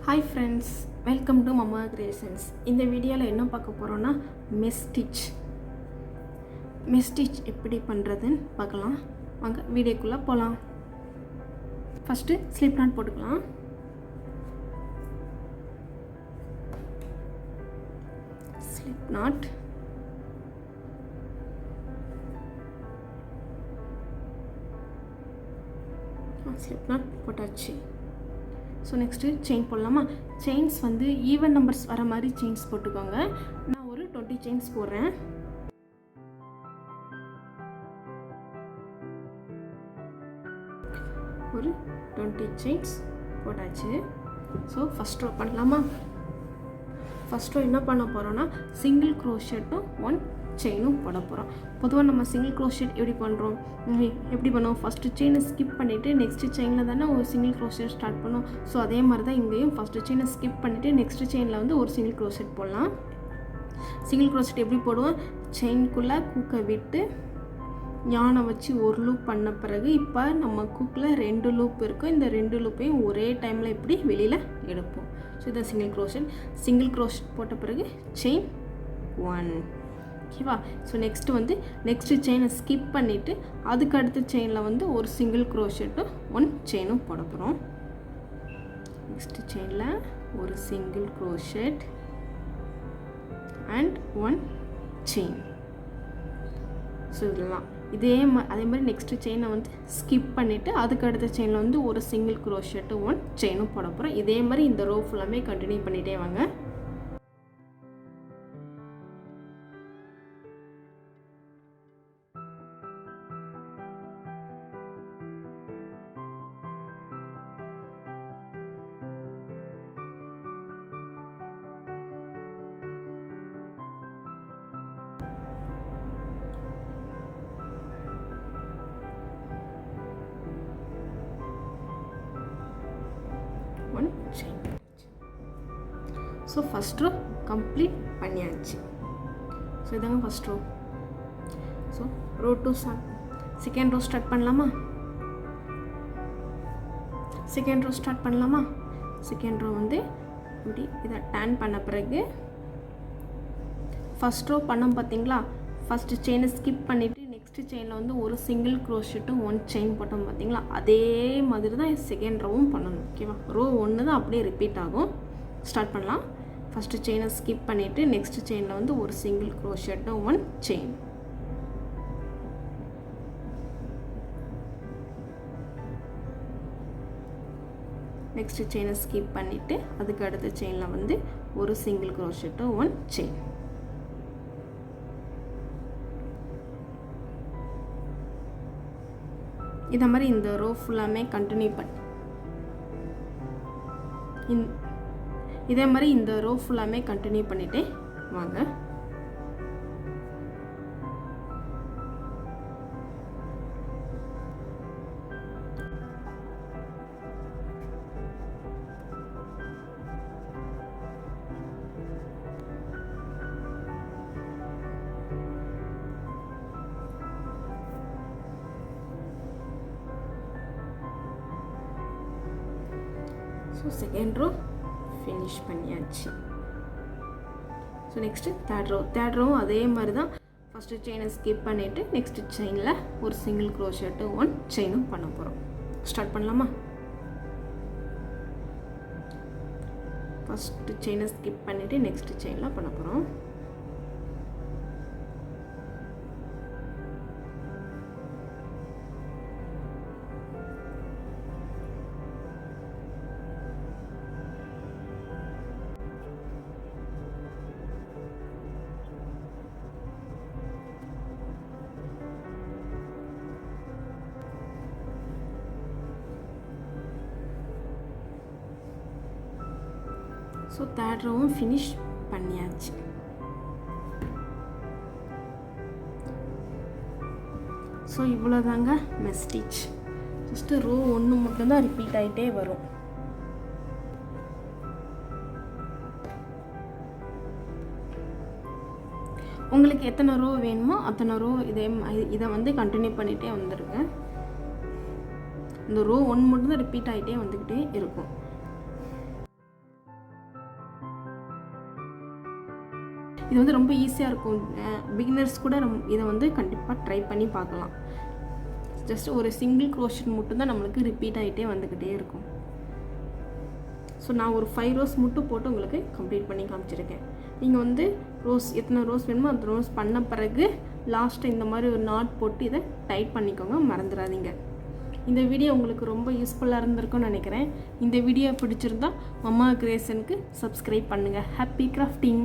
Hi friends, welcome to Mama Creations. இந்த வீடியோல என்ன பார்க்க போறோம்னா மெஷ் ஸ்டிட்ச் எப்படி பண்றதுன்னு பார்க்கலாம். வாங்க வீடியோக்குள்ள போலாம். ஃபர்ஸ்ட் ஸ்லிப் knot போட்டுக்கலாம். ஸ்லிப் knot போட்டாச்சு. ஸோ நெக்ஸ்ட்டு செயின் போடலாமா. செயின்ஸ் வந்து ஈவன் நம்பர்ஸ் வர மாதிரி செயின்ஸ் போட்டுக்கோங்க. நான் ஒரு 20 செயின்ஸ் போடுறேன். ஒரு 20 செயின்ஸ் போட்டாச்சு. ஸோ ஃபஸ்ட் ரோ பண்ணலாமா. ஃபஸ்ட் ரோ என்ன பண்ண போகிறோன்னா சிங்கிள் க்ரோஷெட்டும் 1 செயினும் போட போகிறோம். பொதுவாக நம்ம சிங்கிள் க்ரோஷெட் எப்படி பண்ணுவோம், ஃபஸ்ட்டு செயினை ஸ்கிப் பண்ணிவிட்டு நெக்ஸ்ட்டு செயினில் தானே ஒரு சிங்கிள் க்ரோஷெட் ஸ்டார்ட் பண்ணோம். ஸோ அதே மாதிரி தான் இங்கேயும் ஃபஸ்ட்டு செயினை ஸ்கிப் பண்ணிவிட்டு நெக்ஸ்ட்டு செயினில் வந்து ஒரு சிங்கிள் க்ரோஷெட் போடலாம். சிங்கிள் க்ரோஷெட் எப்படி போடுவோம், செயின்குள்ளே கூக்கை விட்டு யானை வச்சு ஒரு லூப் பண்ண பிறகு இப்போ நம்ம கூக்கில் 2 லூப் இருக்கும். இந்த 2 லூப்பையும் ஒரே டைமில் இப்படி வெளியில் எடுப்போம். ஸோ இதான் சிங்கிள் க்ரோஷெட் போட்ட பிறகு செயின் 1. ஓகேவா. ஸோ நெக்ஸ்ட்டு செயினை ஸ்கிப் பண்ணிவிட்டு அதுக்கு அடுத்த செயினில் வந்து ஒரு சிங்கிள் க்ரோஷெட்டும் 1 செயினும் போட போகிறோம். நெக்ஸ்ட்டு செயினில் ஒரு single crochet and 1 chain. So இதெல்லாம் அதே மாதிரி நெக்ஸ்ட்டு செயினை வந்து ஸ்கிப் பண்ணிவிட்டு அதுக்கு அடுத்த செயினில் வந்து ஒரு சிங்கிள் க்ரோஷெட்டும் 1 செயினும் போட போகிறோம். இதே மாதிரி இந்த ரோ ஃபுல்லாமே கண்டினியூ பண்ணிகிட்டே வாங்க. ஸோ ஃபஸ்ட் ரோ கம்ப்ளீட் பண்ணியாச்சு. ஸோ இதாங்க first row. So row 2 second row start பண்ணலாமா. செகண்ட் ரோ வந்து இப்படி இதை டர்ன் பண்ண பிறகு ஃபஸ்ட் ரோ பண்ணோம் பார்த்தீங்களா. ஃபஸ்ட்டு செயினை ஸ்கிப் பண்ணிவிட்டு நெக்ஸ்ட்டு செயினில் வந்து ஒரு சிங்கிள் க்ரோஷெட்டும் 1 செயின் போட்டோம் பார்த்தீங்களா. அதே மாதிரி தான் செகண்ட் ரோவும் பண்ணணும். ஓகேவா. ரோ 1 தான் அப்படியே ரிப்பீட் ஆகும். ஸ்டார்ட் பண்ணலாம். ஃபஸ்ட்டு செயினை ஸ்கிப் பண்ணிவிட்டு நெக்ஸ்ட்டு செயினில் வந்து ஒரு சிங்கிள் க்ரோஷெட்டும் 1 செயின். நெக்ஸ்ட்டு செயினை ஸ்கிப் பண்ணிவிட்டு அதுக்கு அடுத்த செயினில் வந்து ஒரு சிங்கிள் க்ரோஷெட்டும் 1 செயின். இதை மாதிரி இந்த ரோ ஃபுல்லாமே கண்டினியூ பண்ணி இதே மாதிரி இந்த ரோ ஃபுல்லாமே கண்டினியூ பண்ணிட்டே வாங்க. ஸோ செகண்ட் ரோ ஃபினிஷ் பண்ணியாச்சு. ஸோ நெக்ஸ்ட்டு தேர்ட் ரோ அதே மாதிரி தான். ஃபஸ்ட்டு செயினை ஸ்கிப் பண்ணிவிட்டு நெக்ஸ்ட்டு செயினில் ஒரு சிங்கிள் க்ரோஷெட்டு 1 செயினும் பண்ண போகிறோம். ஸ்டார்ட் பண்ணலாமா. ஃபஸ்ட்டு செயினை ஸ்கிப் பண்ணிவிட்டு நெக்ஸ்ட்டு செயினில் பண்ண போகிறோம். ஸோ தேர்ட் ரோவும் ஃபினிஷ் பண்ணியாச்சு. ஸோ இவ்வளோதாங்க மெஷ் ஸ்டிட்ச். ஜஸ்ட்டு ரோ 1 மட்டும்தான் ரிப்பீட் ஆகிட்டே வரும். உங்களுக்கு எத்தனை ரோ வேணுமோ அத்தனை ரோ இதை வந்து கண்டினியூ பண்ணிகிட்டே வந்துடுங்க. இந்த ரோ 1 மட்டும் தான் ரிப்பீட் ஆகிட்டே வந்துக்கிட்டே இருக்கும். இது வந்து ரொம்ப ஈஸியாக இருக்கும். பிகினர்ஸ் கூட இதை வந்து கண்டிப்பாக ட்ரை பண்ணி பார்க்கலாம். ஜஸ்ட் ஒரு சிங்கிள் க்ரோஷெட் மட்டும்தான் நம்மளுக்கு ரிப்பீட் ஆகிட்டே வந்துக்கிட்டே இருக்கும். ஸோ நான் ஒரு 5 ரோஸ் மட்டும் போட்டு உங்களுக்கு கம்ப்ளீட் பண்ணி காமிச்சிருக்கேன். நீங்கள் வந்து ரோஸ் எத்தனை ரோஸ் வேணுமோ அந்த ரோஸ் பண்ண பிறகு லாஸ்ட்டு இந்த மாதிரி ஒரு நாட் போட்டு இதை டைட் பண்ணிக்கோங்க, மறந்துடாதீங்க. இந்த வீடியோ உங்களுக்கு ரொம்ப யூஸ்ஃபுல்லாக இருந்திருக்கும்னு நினைக்கிறேன். இந்த வீடியோ பிடிச்சிருந்தா மம்மா கிரியேஷனுக்கு சப்ஸ்கிரைப் பண்ணுங்கள். Happy grafting.